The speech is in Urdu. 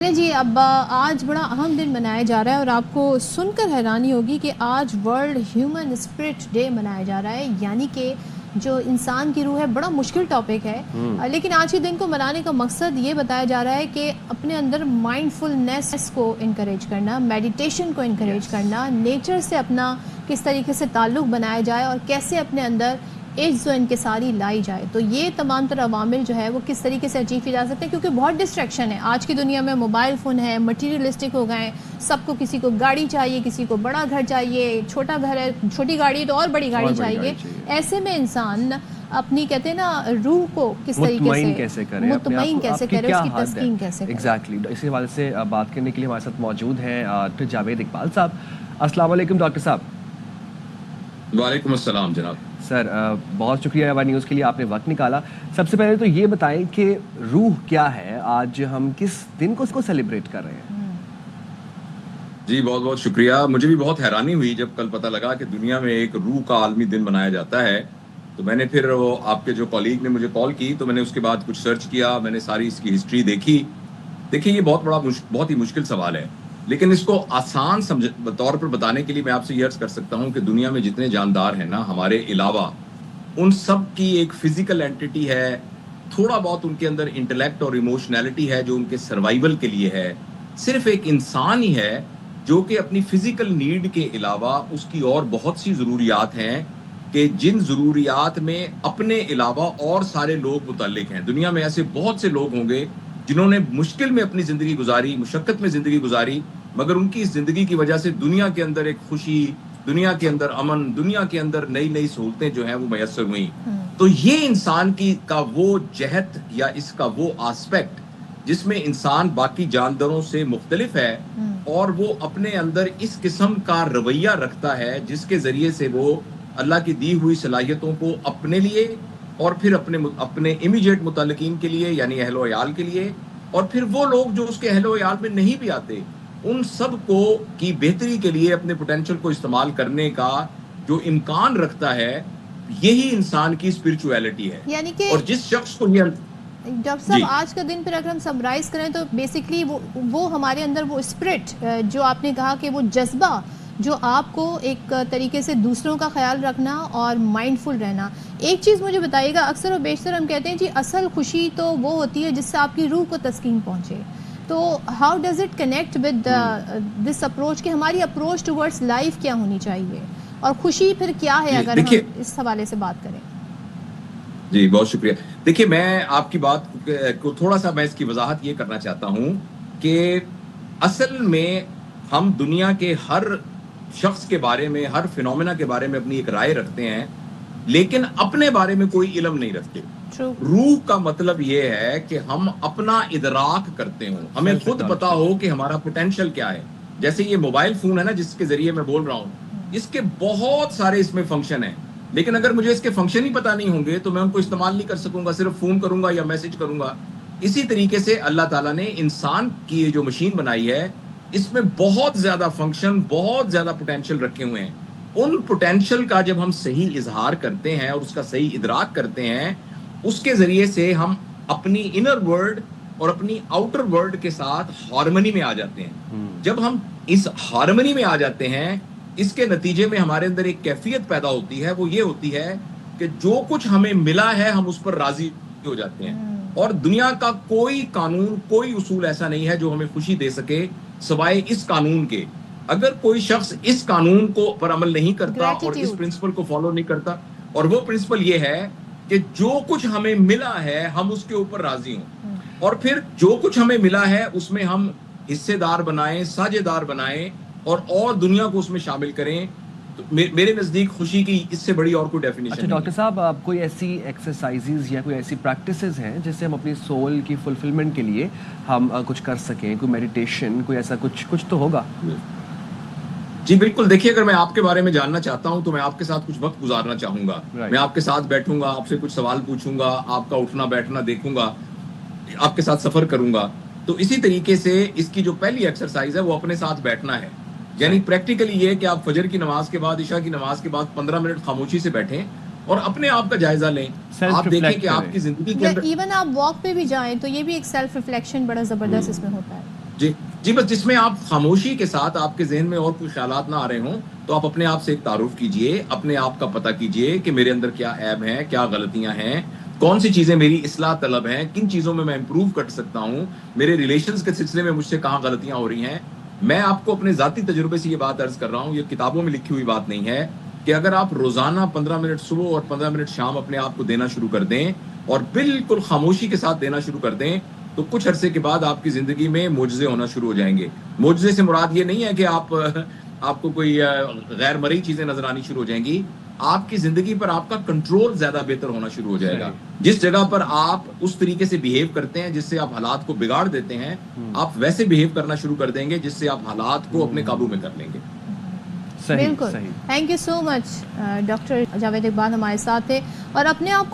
جی اب آج بڑا اہم دن منایا جا رہا ہے اور آپ کو سن کر حیرانی ہوگی کہ آج ورلڈ ہیومن اسپرٹ ڈے منایا جا رہا ہے، یعنی کہ جو انسان کی روح ہے، بڑا مشکل ٹاپک ہے لیکن آج کے دن کو منانے کا مقصد یہ بتایا جا رہا ہے کہ اپنے اندر مائنڈ فلنس کو انکریج کرنا، میڈیٹیشن کو انکریج کرنا، نیچر سے اپنا کس طریقے سے تعلق بنایا جائے اور کیسے اپنے اندر عجز و انکساری لائی جائے۔ تو یہ تمام تر عوامل جو ہے وہ کس طریقے سے اچیو کی جا سکتے ہیں، کیونکہ بہت ڈسٹریکشن ہے آج کی دنیا میں، موبائل فون ہے، مٹیریلسٹک ہو گئے ہیں، سب کو، کسی کو گاڑی چاہیے، کسی کو بڑا گھر چاہیے، چھوٹا گھر ہے، چھوٹی گاڑی تو اور بڑی گاڑی چاہیے۔ ایسے میں انسان اپنی کہتے ہیں نا روح کو کس طریقے سے مطمئن کیسے کرے، اس کی تسکین کیسے کرے۔ ایگزیکٹلی، اسی حوالے سے بات کرنے کے لیے ہمارے ساتھ موجود ہیں ڈاکٹر جاوید اقبال صاحب۔ السلام علیکم ڈاکٹر صاحب۔ وعلیکم السلام جناب۔ سر بہت شکریہ ہماری نیوز کے لیے، آپ نے وقت نکالا۔ سب سے پہلے تو یہ بتائیں کہ روح کیا ہے، آج ہم کس دن کو اس کو سیلیبریٹ کر رہے ہیں؟ جی بہت بہت شکریہ۔ مجھے بھی بہت حیرانی ہوئی جب کل پتہ لگا کہ دنیا میں ایک روح کا عالمی دن منایا جاتا ہے، تو میں نے پھر وہ آپ کے جو کولیگ نے مجھے کال کی تو میں نے اس کے بعد کچھ سرچ کیا، میں نے ساری اس کی ہسٹری دیکھی۔ دیکھیے یہ بہت ہی مشکل سوال ہے، لیکن اس کو آسان طور پر بتانے کے لیے میں آپ سے یہ عرض کر سکتا ہوں کہ دنیا میں جتنے جاندار ہیں نا ہمارے علاوہ، ان سب کی ایک فزیکل اینٹیٹی ہے، تھوڑا بہت ان کے اندر انٹلیکٹ اور ایموشنالٹی ہے جو ان کے سروائیول کے لیے ہے۔ صرف ایک انسان ہی ہے جو کہ اپنی فزیکل نیڈ کے علاوہ اس کی اور بہت سی ضروریات ہیں، کہ جن ضروریات میں اپنے علاوہ اور سارے لوگ متعلق ہیں۔ دنیا میں ایسے بہت سے لوگ ہوں گے جنہوں نے مشکل میں اپنی زندگی گزاری، مشقت میں زندگی گزاری، مگر ان کی اس زندگی کی وجہ سے دنیا کے اندر ایک خوشی، دنیا کے اندر امن، دنیا کے اندر نئی نئی سہولتیں جو ہیں وہ میسر ہوئیں۔ تو یہ انسان کا وہ جہت یا اس کا وہ آسپیکٹ جس میں انسان باقی جانداروں سے مختلف ہے، اور وہ اپنے اندر اس قسم کا رویہ رکھتا ہے جس کے ذریعے سے وہ اللہ کی دی ہوئی صلاحیتوں کو اپنے لیے اور پھر اپنے امیجیٹ متعلقین کے لیے یعنی اہل و عیال کے لیے، اور پھر وہ لوگ جو اس کے اہل و عیال میں نہیں بھی آتے، ان سب کو کی بہتری کے لیے اپنے پوٹینشل کو استعمال کرنے کا جو امکان رکھتا ہے، یہی انسان کی اسپرچویلٹی ہے۔ یعنی کہ اور جس شخص کو یہ ڈاکٹر صاحب آج کا دن پھر اگر ہم سمرائز کریں تو بیسکلی وہ ہمارے اندر وہ اسپرٹ جو آپ نے کہا کہ وہ جذبہ جو آپ کو ایک طریقے سے دوسروں کا خیال رکھنا اور مائنڈ فل رہنا۔ ایک چیز مجھے بتائیے گا، اکثر و بیشتر ہم کہتے ہیں جی اصل خوشی تو وہ ہوتی ہے جس سے آپ کی روح کو تسکین پہنچے، تو how does it connect with this approach, کہ ہماری اپروچ ٹورڈس لائف کیا ہونی چاہیے اور خوشی پھر کیا ہے اگر ہم اس حوالے سے بات کریں؟ جی بہت شکریہ۔ دیکھیے میں آپ کی بات کو تھوڑا سا میں اس کی وضاحت یہ کرنا چاہتا ہوں کہ اصل میں ہم دنیا کے ہر شخص کے بارے میں، ہر فینومینا کے بارے میں اپنی ایک رائے رکھتے ہیں، لیکن اپنے بارے میں کوئی علم نہیں رکھتے۔ روح کا مطلب یہ ہے کہ ہم اپنا ادراک کرتے ہوں، ہمیں خود پتا ہو کہ ہمارا پوٹینشل کیا ہے۔ جیسے یہ موبائل فون ہے نا جس کے ذریعے میں بول رہا ہوں، اس کے بہت سارے اس میں فنکشن ہیں، لیکن اگر مجھے اس کے فنکشن ہی پتا نہیں ہوں گے تو میں ان کو استعمال نہیں کر سکوں گا، صرف فون کروں گا یا میسج کروں گا۔ اسی طریقے سے اللہ تعالیٰ نے انسان کی جو مشین بنائی ہے، اس میں بہت زیادہ فنکشن، بہت زیادہ پوٹینشل رکھے ہوئے ہیں۔ ان پوٹینشل کا جب ہم صحیح اظہار کرتے ہیں اور اس کا صحیح ادراک کرتے ہیں، اس کے ذریعے سے ہم اپنی انر ورلڈ اور اپنی آؤٹر ورلڈ کے ساتھ ہارمنی میں آ جاتے ہیں۔ جب ہم اس ہارمنی میں آ جاتے ہیں، اس کے نتیجے میں ہمارے اندر ایک کیفیت پیدا ہوتی ہے، وہ یہ ہوتی ہے کہ جو کچھ ہمیں ملا ہے ہم اس پر راضی ہو جاتے ہیں، اور دنیا کا کوئی قانون، کوئی اصول ایسا نہیں ہے جو ہمیں خوشی دے سکے سوائے اس قانون کے۔ اگر کوئی شخص اس قانون کو پر عمل نہیں کرتا اور اس پرنسپل کو فالو نہیں کرتا، اور وہ پرنسپل یہ ہے کہ جو کچھ ہمیں ملا ہے ہم اس کے اوپر راضی ہوں، اور پھر جو کچھ ہمیں ملا ہے اس میں ہم حصے دار بنائیں، ساجھے دار بنائیں، اور دنیا کو اس میں شامل کریں، تو میرے نزدیک خوشی کی اس سے بڑی اور کوئی ڈیفینیشن نہیں ہے۔ ڈاکٹر صاحب کوئی ایسی ایکسرسائزز یا کوئی ایسی پریکٹسز ہیں جس سے ہم اپنی سول کی فلفلمنٹ کے لیے ہم کچھ کر سکیں، کوئی میڈیٹیشن، کوئی ایسا کچھ تو ہوگا؟ جی بالکل، دیکھیے اگر میں آپ کے بارے میں جاننا چاہتا ہوں تو میں آپ کے ساتھ کچھ وقت گزارنا چاہوں گا، میں آپ کے ساتھ بیٹھوں گا، آپ سے کچھ سوال پوچھوں گا، آپ کا اٹھنا بیٹھنا دیکھوں گا، آپ کے ساتھ سفر کروں گا۔ تو اسی طریقے سے اس کی جو پہلی ایکسرسائز ہے وہ اپنے ساتھ بیٹھنا ہے، یعنی پریکٹیکلی یہ کہ آپ فجر کی نماز کے بعد، عشاء کی نماز کے بعد 15 منٹ خاموشی سے بیٹھیں اور اپنے آپ کا جائزہ لیں۔ آپ دیکھیں کہ آپ کی زندگی کے اندر ایون آپ واک پہ بھی جائیں تو یہ بھی ایک سیلف ریفلیکشن بڑا زبردست اس میں ہوتا ہے۔ جی بس جس میں آپ خاموشی کے ساتھ آپ کے ذہن میں اور کوئی خیالات نہ آ رہے ہوں تو آپ اپنے آپ سے ایک تعارف کیجئے, اپنے آپ کا پتہ کیجئے کہ میرے اندر کیا عیب ہیں, کیا غلطیاں ہیں, کون سی چیزیں میری اصلاح طلب ہیں, کن چیزوں میں امپروو کر سکتا ہوں, میرے ریلیشنز کے سلسلے میں مجھ سے کہاں غلطیاں ہو رہی ہیں. میں آپ کو اپنے ذاتی تجربے سے یہ بات عرض کر رہا ہوں, یہ کتابوں میں لکھی ہوئی بات نہیں ہے, کہ اگر آپ روزانہ 15 منٹ صبح اور 15 منٹ شام اپنے آپ کو دینا شروع کر دیں اور بالکل خاموشی کے ساتھ دینا شروع کر دیں تو کچھ عرصے کے بعد آپ کی زندگی میں معجزے ہونا شروع ہو جائیں گے. معجزے سے مراد یہ نہیں ہے کہ آپ کو کوئی غیر مرئی چیزیں نظر آنی شروع ہو جائیں گی, آپ کی زندگی پر آپ کا کنٹرول زیادہ بہتر ہونا شروع ہو جائے گا. جس جگہ پر آپ اس طریقے سے بیہیو کرتے ہیں جس سے آپ حالات کو بگاڑ دیتے ہیں, آپ ویسے بیہیو کرنا شروع کر دیں گے جس سے آپ حالات کو اپنے قابو میں کر لیں گے. بالکل. Thank you so much doctor Javed Iqbal ہمارے ساتھ تھے, اور اپنے آپ کو